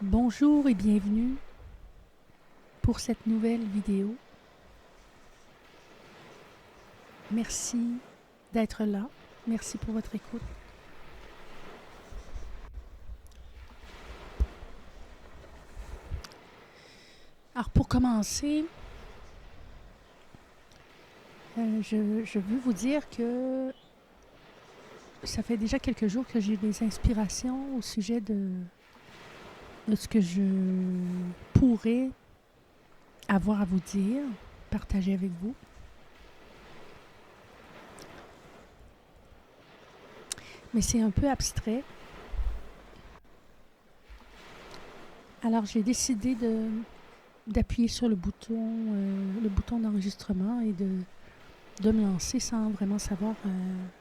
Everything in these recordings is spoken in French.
Bonjour et bienvenue pour cette nouvelle vidéo. Merci d'être là. Merci pour votre écoute. Alors pour commencer, je veux vous dire que ça fait déjà quelques jours que j'ai des inspirations au sujet de ce que je pourrais avoir à vous dire, partager avec vous. Mais c'est un peu abstrait. Alors j'ai décidé d'appuyer sur le bouton d'enregistrement et de me lancer sans vraiment savoir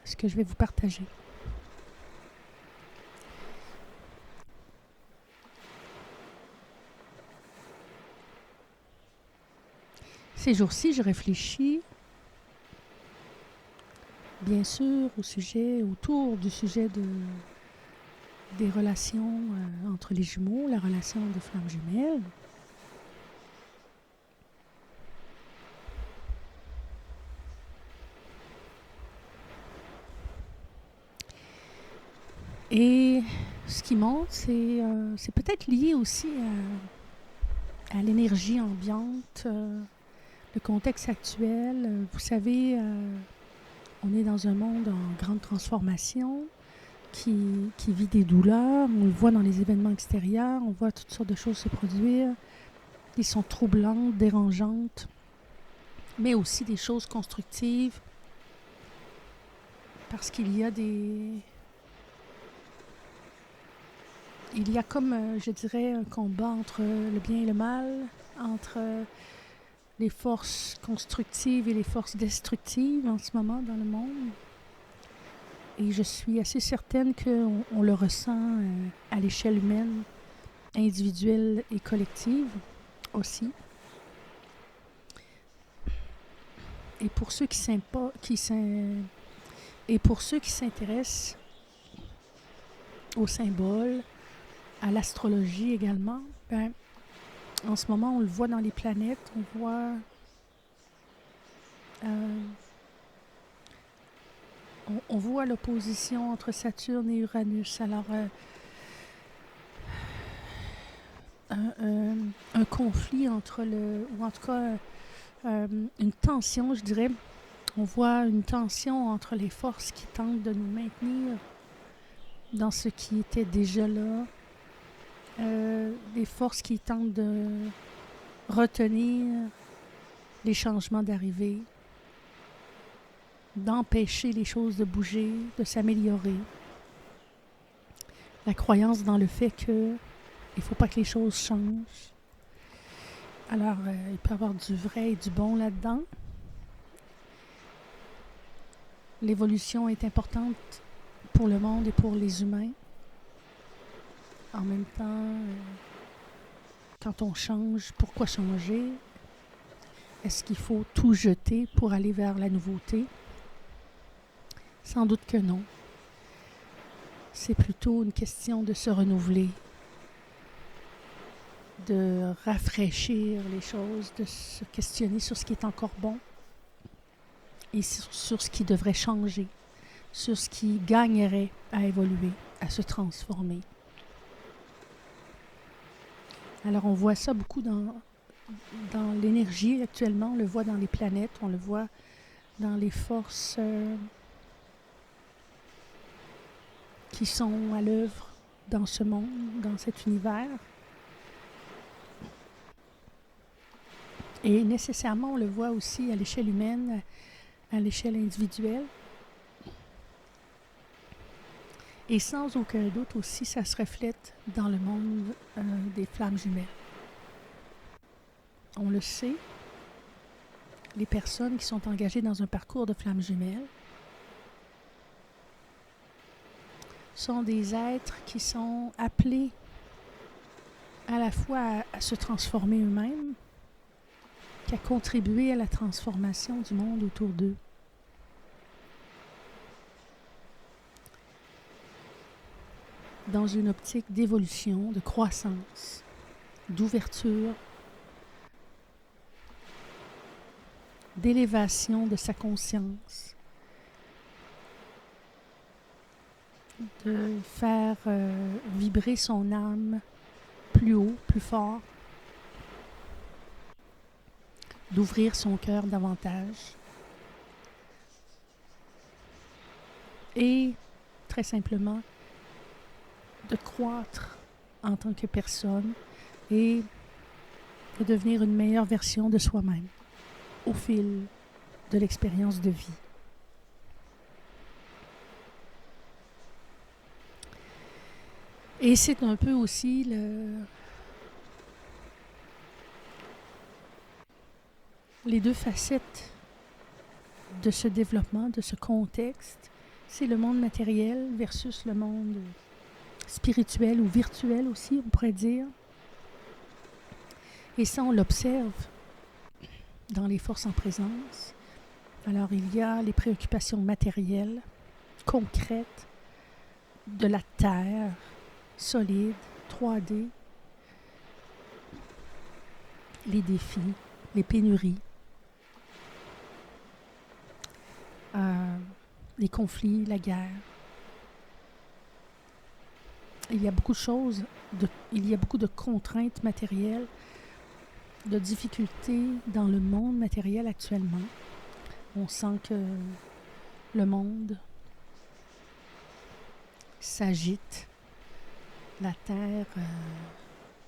ce que je vais vous partager. Ces jours-ci, je réfléchis bien sûr autour du sujet des relations entre les jumeaux, la relation de flammes jumelles. Et ce qui monte, c'est peut-être lié aussi à l'énergie ambiante, le contexte actuel. Vous savez, on est dans un monde en grande transformation qui vit des douleurs. On le voit dans les événements extérieurs, on voit toutes sortes de choses se produire. Ils sont troublantes, dérangeantes, mais aussi des choses constructives, parce qu'il y a il y a comme, je dirais, un combat entre le bien et le mal, entre les forces constructives et les forces destructives en ce moment dans le monde. Et je suis assez certaine qu'on le ressent à l'échelle humaine, individuelle et collective aussi. Et pour ceux qui s'intéressent aux symboles, à l'astrologie également, en ce moment, on le voit dans les planètes, on voit l'opposition entre Saturne et Uranus. Alors, un conflit ou en tout cas une tension, je dirais. On voit une tension entre les forces qui tentent de nous maintenir dans ce qui était déjà là, des forces qui tentent de retenir les changements d'arrivée, d'empêcher les choses de bouger, de s'améliorer. La croyance dans le fait qu'il ne faut pas que les choses changent. Alors, il peut y avoir du vrai et du bon là-dedans. L'évolution est importante pour le monde et pour les humains. En même temps, quand on change, pourquoi changer? Est-ce qu'il faut tout jeter pour aller vers la nouveauté? Sans doute que non. C'est plutôt une question de se renouveler, de rafraîchir les choses, de se questionner sur ce qui est encore bon et sur ce qui devrait changer, sur ce qui gagnerait à évoluer, à se transformer. Alors on voit ça beaucoup dans l'énergie actuellement, on le voit dans les planètes, on le voit dans les forces qui sont à l'œuvre dans ce monde, dans cet univers. Et nécessairement, on le voit aussi à l'échelle humaine, à l'échelle individuelle. Et sans aucun doute aussi, ça se reflète dans le monde des flammes jumelles. On le sait, les personnes qui sont engagées dans un parcours de flammes jumelles sont des êtres qui sont appelés à la fois à se transformer eux-mêmes, qu'à contribuer à la transformation du monde autour d'eux. dans une optique d'évolution, de croissance, d'ouverture, d'élévation de sa conscience, de faire vibrer son âme plus haut, plus fort, d'ouvrir son cœur davantage et, très simplement, de croître en tant que personne et de devenir une meilleure version de soi-même au fil de l'expérience de vie. Et c'est un peu aussi les deux facettes de ce développement, de ce contexte. C'est le monde matériel versus le monde spirituel ou virtuel aussi, on pourrait dire. Et ça, on l'observe dans les forces en présence. Alors, il y a les préoccupations matérielles, concrètes, de la terre, solide, 3D, les défis, les pénuries, les conflits, la guerre. Il y a beaucoup de choses, il y a beaucoup de contraintes matérielles, de difficultés dans le monde matériel actuellement. On sent que le monde s'agite, la Terre,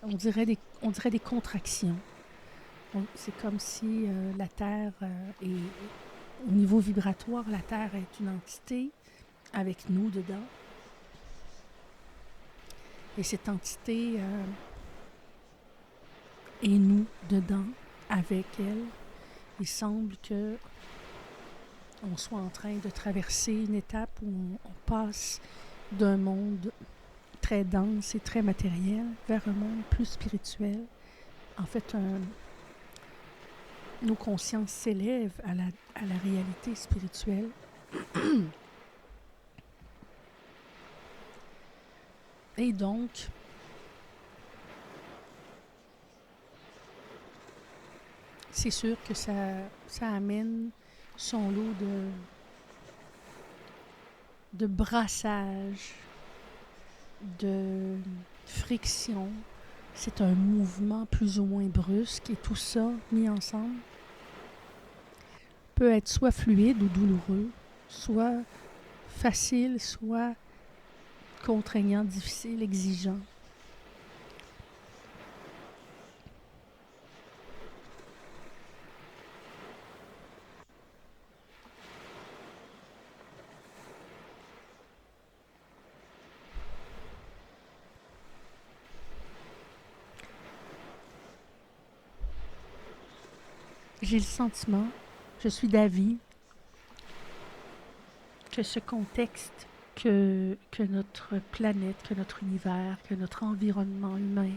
on dirait des contractions. C'est comme si la Terre est, au niveau vibratoire, la Terre est une entité avec nous dedans. Et cette entité est nous dedans, avec elle. Il semble que on soit en train de traverser une étape où on passe d'un monde très dense et très matériel vers un monde plus spirituel. En fait, nos consciences s'élèvent à la réalité spirituelle. Et donc, c'est sûr que ça amène son lot de brassage, de friction. C'est un mouvement plus ou moins brusque et tout ça mis ensemble peut être soit fluide ou douloureux, soit facile, soit contraignant, difficile, exigeant. J'ai le sentiment, je suis d'avis, que ce contexte, que notre planète, que notre univers, que notre environnement humain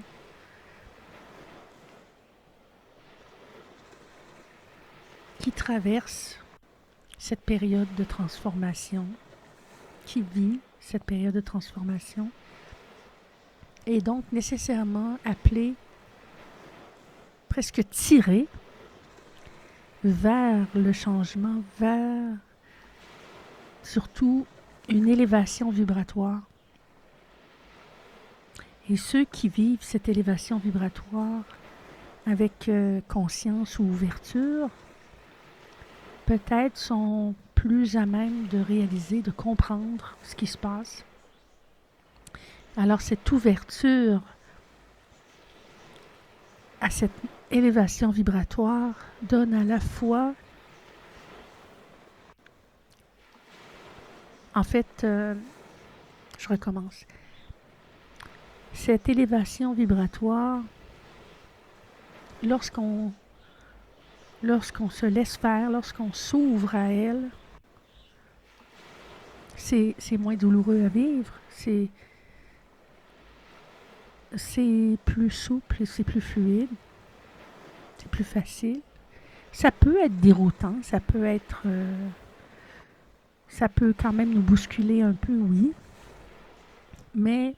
qui traverse cette période de transformation, qui vit cette période de transformation, est donc nécessairement appelé, presque tiré vers le changement, vers surtout une élévation vibratoire. Et ceux qui vivent cette élévation vibratoire avec conscience ou ouverture, peut-être sont plus à même de réaliser, de comprendre ce qui se passe. Alors cette ouverture à cette élévation vibratoire donne à la fois, en fait, je recommence. Cette élévation vibratoire, lorsqu'on se laisse faire, lorsqu'on s'ouvre à elle, c'est moins douloureux à vivre, c'est plus souple, c'est plus fluide, c'est plus facile. Ça peut être déroutant, ça peut quand même nous bousculer un peu, oui, mais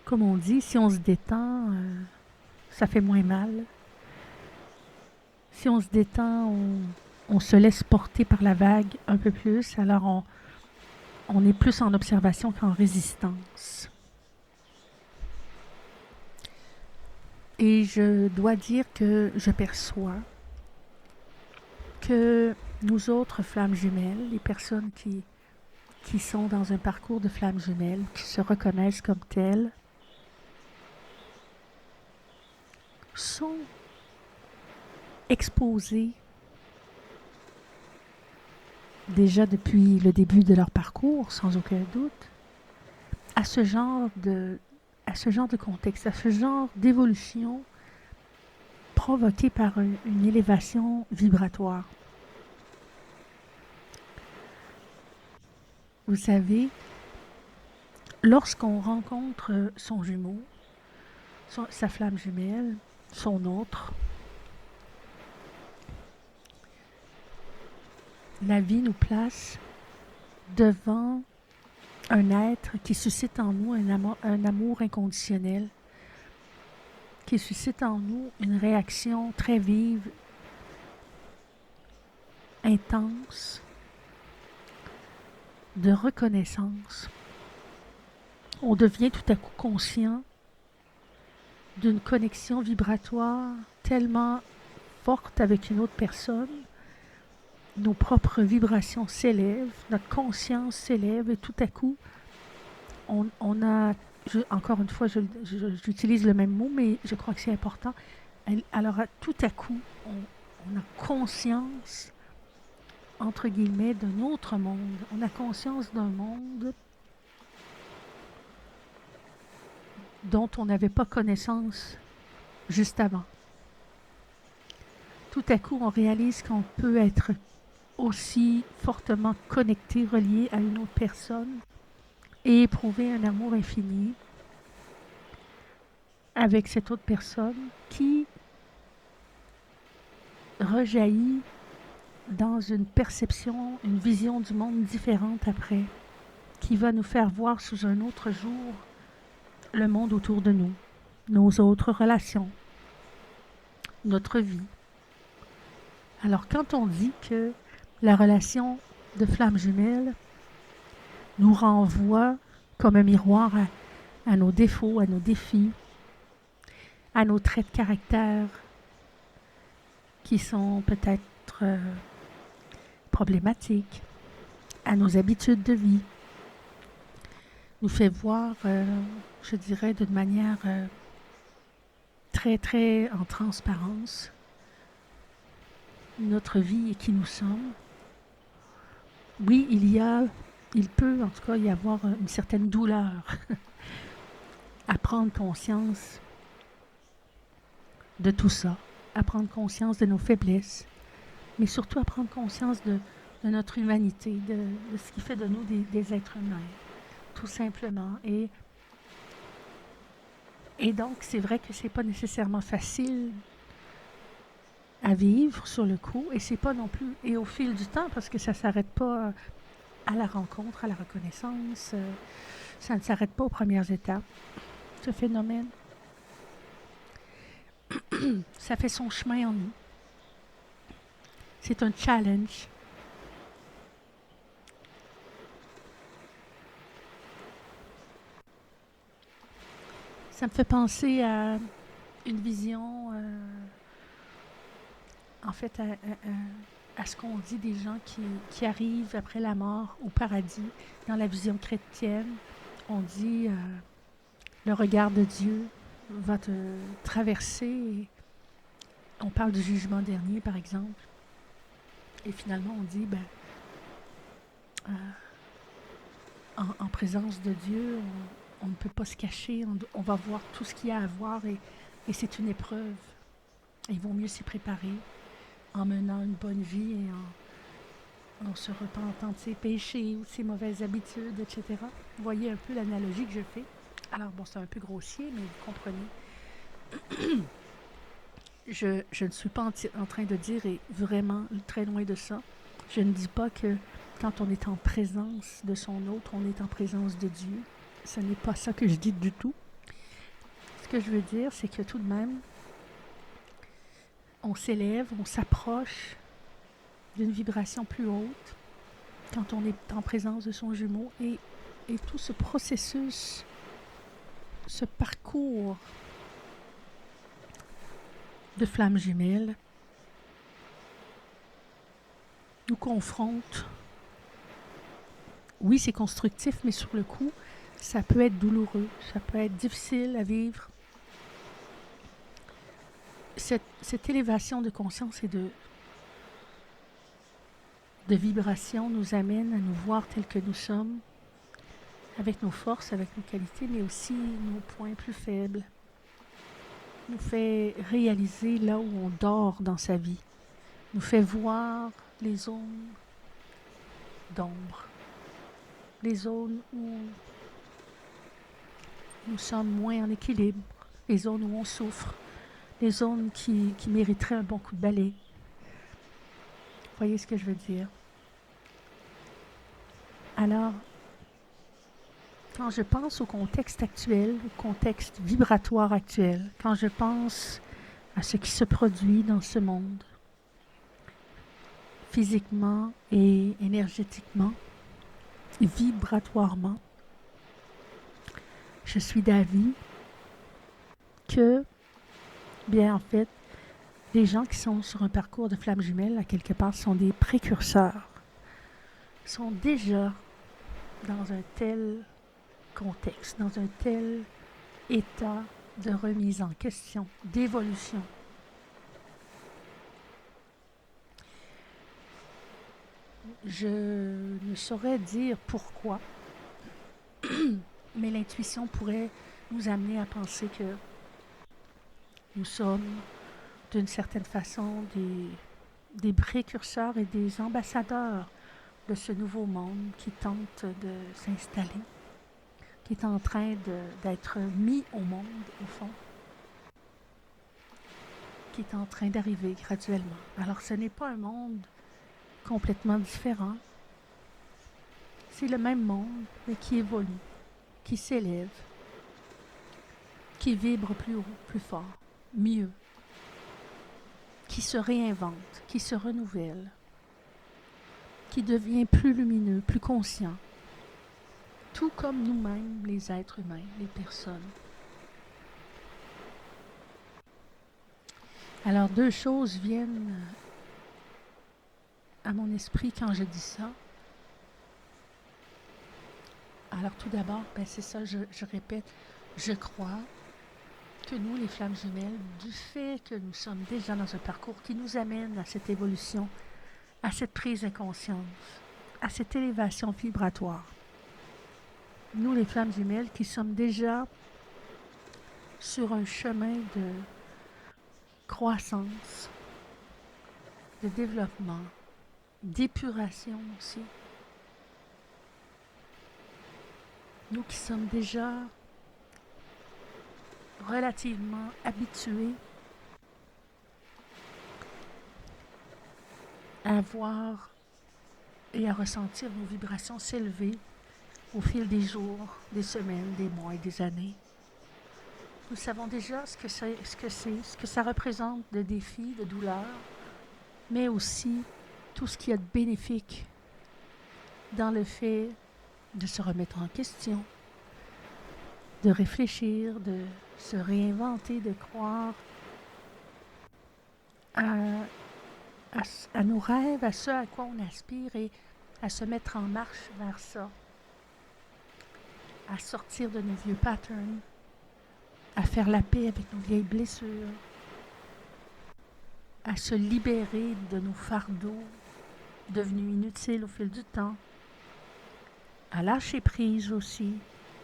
comme on dit, si on se détend, ça fait moins mal. Si on se détend, on se laisse porter par la vague un peu plus, alors on est plus en observation qu'en résistance. Et je dois dire que je perçois que nous autres flammes jumelles, les personnes qui sont dans un parcours de flammes jumelles, qui se reconnaissent comme telles, sont exposées déjà depuis le début de leur parcours, sans aucun doute, à ce genre de contexte, à ce genre d'évolution provoquée par une élévation vibratoire. Vous savez, lorsqu'on rencontre son jumeau, sa flamme jumelle, son autre, la vie nous place devant un être qui suscite en nous un amour inconditionnel, qui suscite en nous une réaction très vive, intense, de reconnaissance. On devient tout à coup conscient d'une connexion vibratoire tellement forte avec une autre personne. Nos propres vibrations s'élèvent, notre conscience s'élève et tout à coup, on a, encore une fois, j'utilise le même mot, mais je crois que c'est important. Alors, tout à coup, on a conscience, entre guillemets, d'un autre monde. On a conscience d'un monde dont on n'avait pas connaissance juste avant. Tout à coup, on réalise qu'on peut être aussi fortement connecté, relié à une autre personne et éprouver un amour infini avec cette autre personne qui rejaillit dans une perception, une vision du monde différente après, qui va nous faire voir sous un autre jour le monde autour de nous, nos autres relations, notre vie. Alors quand on dit que la relation de flamme jumelle nous renvoie comme un miroir à nos défauts, à nos défis, à nos traits de caractère qui sont peut-être problématiques, à nos habitudes de vie, nous fait voir, je dirais, d'une manière très, très en transparence, notre vie et qui nous sommes. Oui, il peut en tout cas y avoir une certaine douleur à prendre conscience de tout ça, à prendre conscience de nos faiblesses, mais surtout à prendre conscience de notre humanité, de ce qui fait de nous des êtres humains, tout simplement. Et donc, c'est vrai que c'est pas nécessairement facile à vivre sur le coup, et c'est pas non plus, et au fil du temps, parce que ça s'arrête pas à la rencontre, à la reconnaissance, ça ne s'arrête pas aux premières étapes, ce phénomène. Ça fait son chemin en nous. C'est un challenge. Ça me fait penser à une vision, en fait, à ce qu'on dit des gens qui arrivent après la mort au paradis. Dans la vision chrétienne, on dit le regard de Dieu va te traverser. On parle du jugement dernier, par exemple. Et finalement, on dit, en présence de Dieu, on ne peut pas se cacher, on va voir tout ce qu'il y a à voir et c'est une épreuve. Il vaut mieux s'y préparer en menant une bonne vie et en se repentant de ses péchés ou de ses mauvaises habitudes, etc. Vous voyez un peu l'analogie que je fais. Alors bon, c'est un peu grossier, mais vous comprenez. Je ne suis pas en train de dire, et vraiment très loin de ça, je ne dis pas que quand on est en présence de son autre, on est en présence de Dieu. Ce n'est pas ça que je dis du tout. que je veux dire, c'est que tout de même, on s'élève, on s'approche d'une vibration plus haute quand on est en présence de son jumeau et tout ce processus, ce parcours de flammes jumelles nous confronte. Oui, c'est constructif, mais sur le coup, ça peut être douloureux, ça peut être difficile à vivre. Cette élévation de conscience et de vibration nous amène à nous voir tels que nous sommes, avec nos forces, avec nos qualités, mais aussi nos points plus faibles. Nous fait réaliser là où on dort dans sa vie. Nous fait voir les zones d'ombre, les zones où nous sommes moins en équilibre, les zones où on souffre, les zones qui mériteraient un bon coup de balai. Vous voyez ce que je veux dire? Alors, quand je pense au contexte actuel, au contexte vibratoire actuel, quand je pense à ce qui se produit dans ce monde, physiquement et énergétiquement, et vibratoirement, je suis d'avis que, bien en fait, les gens qui sont sur un parcours de flammes jumelles, à quelque part, sont des précurseurs, sont déjà dans un tel contexte, dans un tel état de remise en question, d'évolution. Je ne saurais dire pourquoi, mais l'intuition pourrait nous amener à penser que nous sommes, d'une certaine façon, des précurseurs et des ambassadeurs de ce nouveau monde qui tente de s'installer, qui est en train d'être mis au monde, au fond, qui est en train d'arriver graduellement. Alors ce n'est pas un monde complètement différent, c'est le même monde, mais qui évolue, qui s'élève, qui vibre plus haut, plus fort, mieux, qui se réinvente, qui se renouvelle, qui devient plus lumineux, plus conscient, tout comme nous-mêmes, les êtres humains, les personnes. Alors, deux choses viennent à mon esprit quand je dis ça. Alors, tout d'abord, c'est ça, je répète, je crois que nous, les flammes jumelles, du fait que nous sommes déjà dans un parcours qui nous amène à cette évolution, à cette prise de conscience, à cette élévation vibratoire, nous, les flammes jumelles, qui sommes déjà sur un chemin de croissance, de développement, d'épuration aussi. Nous qui sommes déjà relativement habitués à voir et à ressentir nos vibrations s'élever au fil des jours, des semaines, des mois et des années. Nous savons déjà ce que ça représente de défis, de douleurs, mais aussi tout ce qu'il y a de bénéfique dans le fait de se remettre en question, de réfléchir, de se réinventer, de croire à nos rêves, à ce à quoi on aspire et à se mettre en marche vers ça, à sortir de nos vieux patterns, à faire la paix avec nos vieilles blessures, à se libérer de nos fardeaux devenus inutiles au fil du temps, à lâcher prise aussi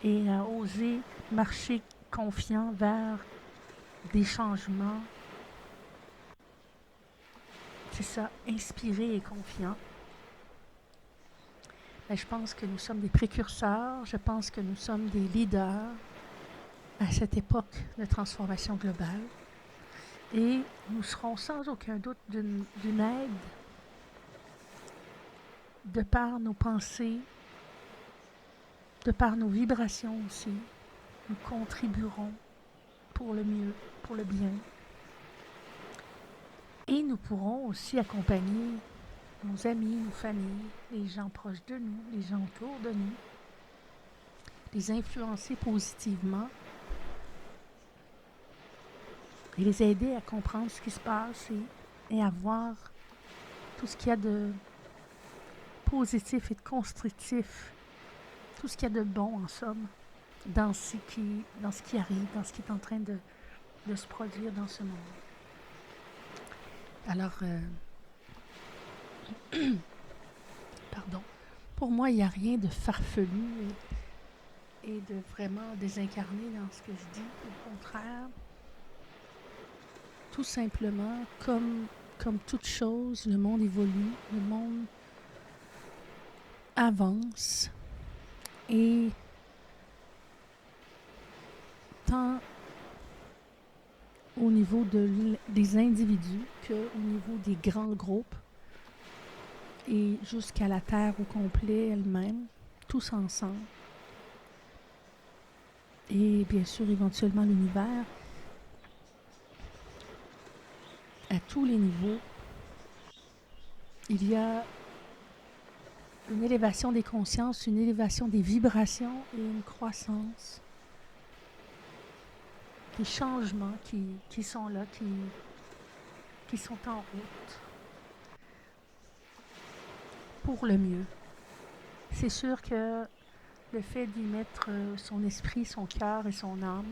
et à oser marcher confiant vers des changements. C'est ça, inspiré et confiant. Je pense que nous sommes des précurseurs, je pense que nous sommes des leaders à cette époque de transformation globale. Et nous serons sans aucun doute d'une aide de par nos pensées, de par nos vibrations aussi. Nous contribuerons pour le mieux, pour le bien. Et nous pourrons aussi accompagner nos amis, nos familles, les gens proches de nous, les gens autour de nous, les influencer positivement et les aider à comprendre ce qui se passe et à voir tout ce qu'il y a de positif et de constructif, tout ce qu'il y a de bon en somme dans ce qui arrive, dans ce qui est en train de se produire dans ce monde. Alors, pardon, pour moi, il n'y a rien de farfelu et de vraiment désincarné dans ce que je dis. Au contraire, tout simplement, comme toute chose, le monde évolue, le monde avance et tant au niveau des individus qu'au niveau des grands groupes et jusqu'à la Terre au complet elle-même, tous ensemble. Et bien sûr, éventuellement l'univers, à tous les niveaux, il y a une élévation des consciences, une élévation des vibrations et une croissance, des changements qui sont là, qui sont en route pour le mieux. C'est sûr que le fait d'y mettre son esprit, son cœur et son âme,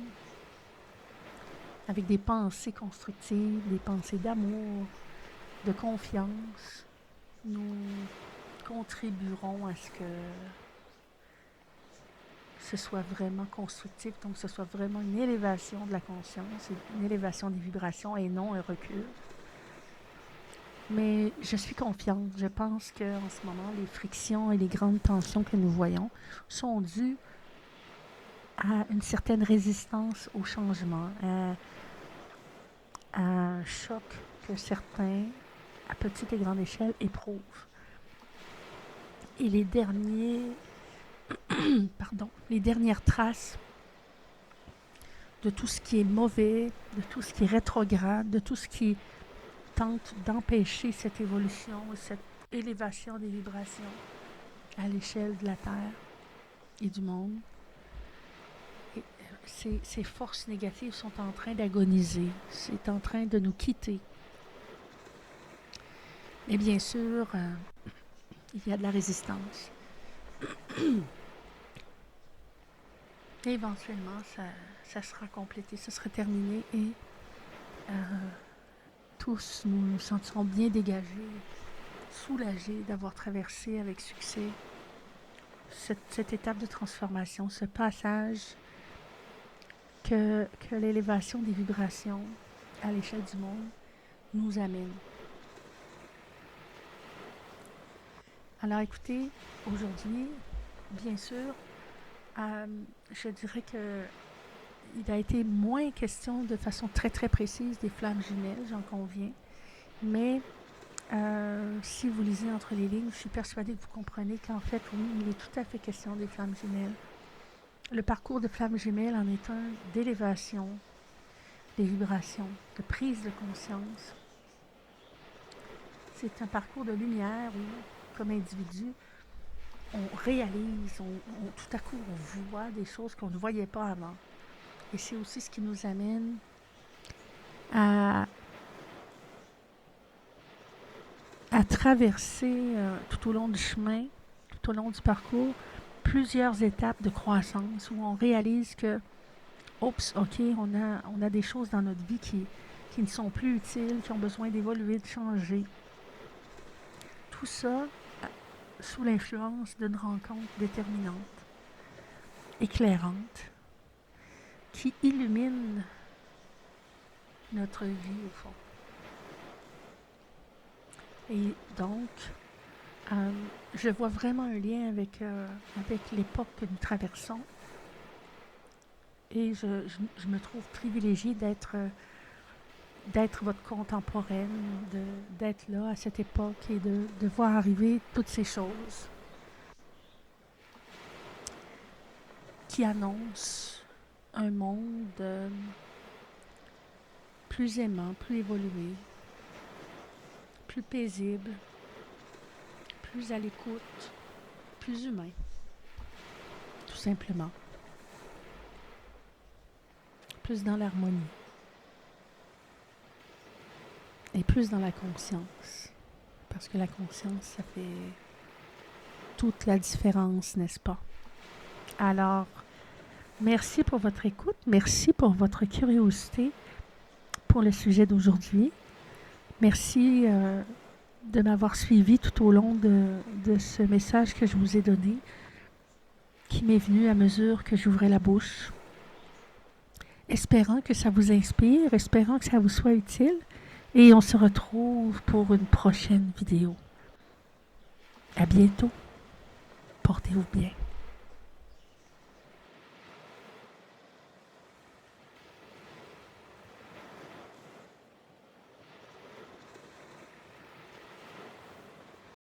avec des pensées constructives, des pensées d'amour, de confiance, nous contribuerons à ce que ce soit vraiment constructif, donc que ce soit vraiment une élévation de la conscience, une élévation des vibrations et non un recul. Mais je suis confiante. Je pense qu'en ce moment, les frictions et les grandes tensions que nous voyons sont dues à une certaine résistance au changement, à un choc que certains, à petite et grande échelle, éprouvent. Et les dernières traces de tout ce qui est mauvais, de tout ce qui est rétrograde, de tout ce qui tente d'empêcher cette évolution, cette élévation des vibrations à l'échelle de la Terre et du monde. Et ces forces négatives sont en train d'agoniser, c'est en train de nous quitter. Et bien sûr, il y a de la résistance. Et éventuellement, ça sera complété, ça sera terminé et tous nous nous sentirons bien dégagés, soulagés d'avoir traversé avec succès cette étape de transformation, ce passage que l'élévation des vibrations à l'échelle du monde nous amène. Alors écoutez, aujourd'hui, bien sûr, je dirais que il a été moins question de façon très très précise des flammes jumelles, j'en conviens, mais si vous lisez entre les lignes, je suis persuadée que vous comprenez qu'en fait, oui, il est tout à fait question des flammes jumelles. Le parcours de flammes jumelles en est un d'élévation des vibrations, de prise de conscience. C'est un parcours de lumière où, comme individu, on réalise, tout à coup, on voit des choses qu'on ne voyait pas avant. Et c'est aussi ce qui nous amène à traverser tout au long du chemin, tout au long du parcours, plusieurs étapes de croissance où on réalise que, oups, ok, on a des choses dans notre vie qui ne sont plus utiles, qui ont besoin d'évoluer, de changer. Tout ça sous l'influence d'une rencontre déterminante, éclairante, qui illumine notre vie au fond. Et donc, je vois vraiment un lien avec l'époque que nous traversons. Et je me trouve privilégiée d'être votre contemporaine, d'être là à cette époque et de voir arriver toutes ces choses qui annoncent un monde plus aimant, plus évolué, plus paisible, plus à l'écoute, plus humain, tout simplement. Plus dans l'harmonie. Et plus dans la conscience. Parce que la conscience, ça fait toute la différence, n'est-ce pas? Alors, merci pour votre écoute, merci pour votre curiosité pour le sujet d'aujourd'hui. Merci de m'avoir suivi tout au long de ce message que je vous ai donné, qui m'est venu à mesure que j'ouvrais la bouche. Espérant que ça vous inspire, espérant que ça vous soit utile, et on se retrouve pour une prochaine vidéo. À bientôt. Portez-vous bien.